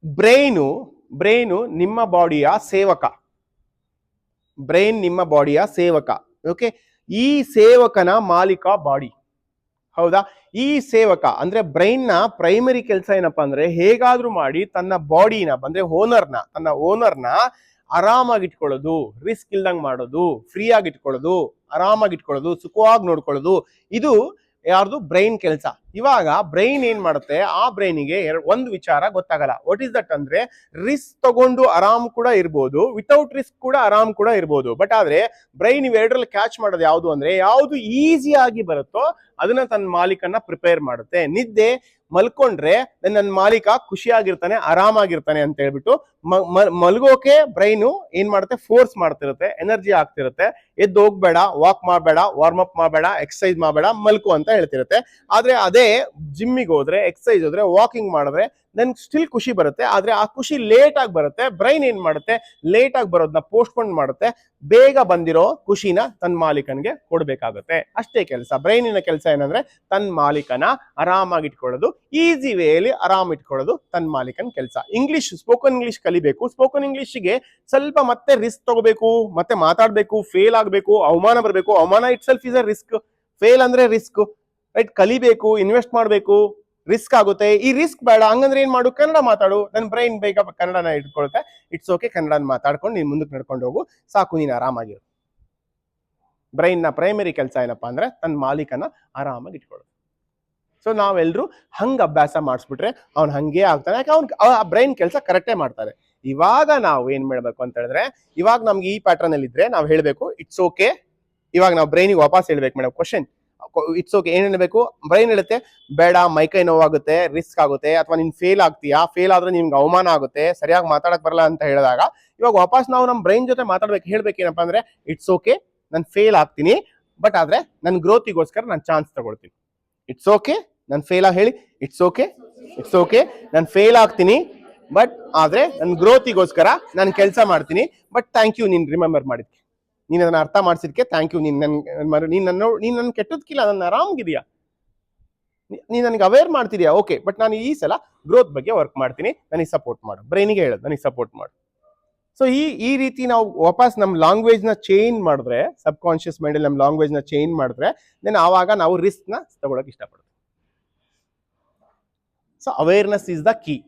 Brain ನಿಮ್ಮ ಬಾಡಿಯ ಸೇವಕ. Brain ನಿಮ್ಮ ಬಾಡಿಯ ಸೇವಕ. ಓಕೆ, ಈ ಸೇವಕನ ಮಾಲೀಕ ಬಾಡಿ. ಹೌದಾ? ಈ ಸೇವಕ ಅಂದ್ರೆ ಬ್ರೈನ್ ನ ಪ್ರೈಮರಿ ಕೆಲಸ ಏನಪ್ಪಾ ಅಂದ್ರೆ ಹೇಗಾದ್ರೂ ಮಾಡಿ ತನ್ನ ಬಾಡಿನ ಅಂದ್ರೆ ತನ್ನ ಓನರ್ನ ಆರಾಮಾಗಿಟ್ಕೊಳ್ಳೋದು, ರಿಸ್ಕ್ ಇಲ್ದಂಗ್ ಮಾಡೋದು, ಫ್ರೀ ಆಗಿಟ್ಕೊಳ್ಳೋದು, ಆರಾಮಾಗಿಟ್ಕೊಳ್ಳೋದು, ಸುಖವಾಗಿ ನೋಡ್ಕೊಳ್ಳೋದು, ಇದು ಯಾರ್ದು? ಬ್ರೈನ್ ಕೆಲಸ. ಇವಾಗ ಬ್ರೈನ್ ಏನ್ ಮಾಡುತ್ತೆ, ಆ ಬ್ರೈನಿಗೆ ಒಂದು ವಿಚಾರ ಗೊತ್ತಾಗಲ್ಲ. ವಾಟ್ ಇಸ್ ದಟ್ ಅಂದ್ರೆ ರಿಸ್ಕ್ ತಗೊಂಡು ಆರಾಮ್ ಕೂಡ ಇರ್ಬೋದು, ವಿತೌಟ್ ರಿಸ್ಕ್ ಕೂಡ ಆರಾಮ್ ಕೂಡ ಇರ್ಬೋದು. ಬಟ್ ಆದ್ರೆ ಬ್ರೈನ್ ಇವೆರಡರಲ್ಲಿ ಕ್ಯಾಚ್ ಮಾಡೋದು ಯಾವುದು ಅಂದ್ರೆ ಯಾವುದು ಈಸಿ ಆಗಿ ಬರುತ್ತೋ ಅದನ್ನ ತನ್ನ ಮಾಲೀಕನ ಪ್ರಿಪೇರ್ ಮಾಡುತ್ತೆ. ನಿದ್ದೆ ಮಲ್ಕೊಂಡ್ರೆ ನನ್ನ ಮಾಲೀಕ ಖುಷಿಯಾಗಿರ್ತಾನೆ, ಆರಾಮಾಗಿರ್ತಾನೆ ಅಂತ ಹೇಳ್ಬಿಟ್ಟು ಮಲ್ಗೋಕೆ ಬ್ರೈನು ಏನ್ ಮಾಡುತ್ತೆ? ಫೋರ್ಸ್ ಮಾಡ್ತಿರುತ್ತೆ, ಎನರ್ಜಿ ಆಗ್ತಿರುತ್ತೆ. ಎದ್ದು ಹೋಗ್ಬೇಡ, ವಾಕ್ ಮಾಡಬೇಡ, ವಾರ್ಮ್ ಅಪ್ ಮಾಡಬೇಡ, ಎಕ್ಸರ್ಸೈಸ್ ಮಾಡಬೇಡ, ಮಲ್ಕೋ ಅಂತ ಹೇಳ್ತಿರುತ್ತೆ. ಆದ್ರೆ ಅದೇ ಜಿಮ್ಮಿಗೆ ಹೋದ್ರೆ, ಎಕ್ಸರ್ಸೈಸ್ ಹೋದ್ರೆ, ವಾಕಿಂಗ್ ಮಾಡಿದ್ರೆ ನನ್ಗೆ ಸ್ಟಿಲ್ ಖುಷಿ ಬರುತ್ತೆ. ಆದ್ರೆ ಆ ಖುಷಿ ಲೇಟ್ ಆಗಿ ಬರುತ್ತೆ. ಬ್ರೈನ್ ಏನ್ ಮಾಡುತ್ತೆ? ಲೇಟ್ ಆಗಿ ಬರೋದನ್ನ ಪೋಸ್ಟ್ಪೋನ್ ಮಾಡುತ್ತೆ. ಬೇಗ ಬಂದಿರೋ ಖುಷಿನ ತನ್ನ ಮಾಲೀಕನಿಗೆ ಕೊಡ್ಬೇಕಾಗುತ್ತೆ. ಅಷ್ಟೇ ಕೆಲಸ. ಬ್ರೈನಿನ ಕೆಲಸ ಏನಂದ್ರೆ ತನ್ನ ಮಾಲೀಕನ ಆರಾಮಾಗಿಟ್ಕೊಳ್ಳೋದು, ಈಸಿ ವೇಯಲ್ಲಿ ಆರಾಮ್ ಇಟ್ಕೊಳ್ಳೋದು ತನ್ನ ಮಾಲೀಕನ ಕೆಲಸ. ಸ್ಪೋಕನ್ ಇಂಗ್ಲಿಷ್ ಕಲಿಬೇಕು. ಸ್ಪೋಕನ್ ಇಂಗ್ಲಿಷ್ಗೆ ಸ್ವಲ್ಪ ಮತ್ತೆ ರಿಸ್ಕ್ ತಗೋಬೇಕು, ಮತ್ತೆ ಮಾತಾಡ್ಬೇಕು, ಫೇಲ್ ಆಗ್ಬೇಕು, ಅವಮಾನ ಬರಬೇಕು. ಅವಮಾನ it self is a risk. Fail ಅಂದ್ರೆ ರಿಸ್ಕ್, ರೈಟ್? ಕಲಿಬೇಕು, ಇನ್ವೆಸ್ಟ್ ಮಾಡಬೇಕು, ರಿಸ್ಕ್ ಆಗುತ್ತೆ. ಈ ರಿಸ್ಕ್ ಬೇಡ ಹಂಗಂದ್ರೆ ಏನ್ ಮಾಡು? ಕನ್ನಡ ಮಾತಾಡು. ನನ್ನ ಬ್ರೈನ್ ಬೇಗ ಕನ್ನಡನ ಇಟ್ಕೊಳುತ್ತೆ. ಇಟ್ಸ್ ಓಕೆ, ಕನ್ನಡನ ಮಾತಾಡ್ಕೊಂಡು ನೀನ್ ಮುಂದಕ್ಕೆ ನಡ್ಕೊಂಡು ಹೋಗು, ಸಾಕು, ನೀನು ಆರಾಮಾಗಿರು. ಬ್ರೈನ್ ನ ಪ್ರೈಮರಿ ಕೆಲಸ ಏನಪ್ಪಾ ಅಂದ್ರೆ ತನ್ನ ಮಾಲೀಕನ ಆರಾಮಾಗಿ ಇಟ್ಕೊಳ್ಳೋದು. ಸೊ ನಾವೆಲ್ಲರೂ ಹಂಗ ಅಭ್ಯಾಸ ಮಾಡಿಸ್ಬಿಟ್ರೆ ಅವ್ನು ಹಂಗೆ ಆಗ್ತಾನೆ. ಯಾಕೆ? ಆ ಬ್ರೈನ್ ಕೆಲಸ ಕರೆಕ್ಟೇ ಮಾಡ್ತಾರೆ. ಇವಾಗ ನಾವು ಏನ್ ಮಾಡ್ಬೇಕು ಅಂತ ಹೇಳಿದ್ರೆ, ಇವಾಗ ನಮ್ಗೆ ಈ ಪ್ಯಾಟರ್ನ್ ಅಲ್ಲಿ ಇದ್ರೆ ನಾವು ಹೇಳ್ಬೇಕು ಇಟ್ಸ್ ಓಕೆ. ಇವಾಗ ನಾವು ಬ್ರೈನಿಗೆ ವಾಪಸ್ ಹೇಳ್ಬೇಕು ಮೇಡಮ್ ಕ್ವಶನ್. ಇಟ್ಸ್ ಓಕೆ ಏನ್ ಹೇಳ್ಬೇಕು? ಬ್ರೈನ್ ಹೇಳುತ್ತೆ ಬೇಡ, ಮೈಕೈ ನೋವಾಗುತ್ತೆ, ರಿಸ್ಕ್ ಆಗುತ್ತೆ, ಅಥವಾ ನೀನ್ ಫೇಲ್ ಆಗ್ತೀಯಾ, ಫೇಲ್ ಆದ್ರೆ ನಿಮ್ಗೆ ಅವಮಾನ ಆಗುತ್ತೆ, ಸರಿಯಾಗಿ ಮಾತಾಡಕ್ ಬರಲ್ಲ ಅಂತ ಹೇಳಿದಾಗ ಇವಾಗ ವಾಪಸ್ ನಾವು ನಮ್ಮ ಬ್ರೈನ್ ಜೊತೆ ಮಾತಾಡ್ಬೇಕು. ಹೇಳ್ಬೇಕೇನಪ್ಪ ಅಂದ್ರೆ ಇಟ್ಸ್ ಓಕೆ, ನಾನು ಫೇಲ್ ಆಗ್ತೀನಿ, ಬಟ್ ಆದ್ರೆ ನನ್ನ ಗ್ರೋತಿಗೋಸ್ಕರ ನಾನು ಚಾನ್ಸ್ ತಗೊಳ್ತೀನಿ. ಇಟ್ಸ್ ಓಕೆ, ನಾನು ಫೇಲ್ ಆಗಿ ಹೇಳಿ, ಇಟ್ಸ್ ಓಕೆ, ಇಟ್ಸ್ ಓಕೆ, ನಾನು ಫೇಲ್ ಆಗ್ತೀನಿ, ಬಟ್ ಆದ್ರೆ ನನ್ನ ಗ್ರೋತಿಗೋಸ್ಕರ ನಾನು ಕೆಲಸ ಮಾಡ್ತೀನಿ. ಬಟ್ ಥ್ಯಾಂಕ್ ಯು, ನೀನ್ ರಿಮೆಂಬರ್ ಮಾಡಿದ್ಕೆ, ನೀನ್ ಅದನ್ನ ಅರ್ಥ ಮಾಡಿಸಿದ್ಕೆ ಥ್ಯಾಂಕ್ ಯು. ನೀನ್ ನನ್ ಕೆಟ್ಟದ್ಕಿಲ್ಲ, ನನ್ನ ಆರಾಮ್ಗಿದೆಯಾ, ನೀನ್ ನನಗೆ ಅವೇರ್ ಮಾಡ್ತಿದ್ಯಾ, ಓಕೆ, ಬಟ್ ನಾನು ಈ ಸಲ ಗ್ರೋತ್ ಬಗ್ಗೆ ವರ್ಕ್ ಮಾಡ್ತೀನಿ, ನನಗೆ ಸಪೋರ್ಟ್ ಮಾಡು. ಬ್ರೈನಿಗೆ ಹೇಳೋದು ನನಗೆ ಸಪೋರ್ಟ್ ಮಾಡು. ಸೊ ಈ ರೀತಿ ನಾವು ವಾಪಸ್ ನಮ್ಮ ಲ್ಯಾಂಗ್ವೇಜ್ ನ ಚೇಂಜ್ ಮಾಡಿದ್ರೆ, ಸಬ್ ಕಾನ್ಶಿಯಸ್ ಮೈಂಡ್ ಅಲ್ಲಿ ನಮ್ಮ ಲ್ಯಾಂಗ್ವೇಜ್ ನ ಚೇಂಜ್ ಮಾಡಿದ್ರೆ, ದೆನ್ ಆವಾಗ ನಾವು ರಿಸ್ಕ್ ನ ತಗೊಳಕ್ ಇಷ್ಟಪಡ್ತೀವಿ. So awareness is the key.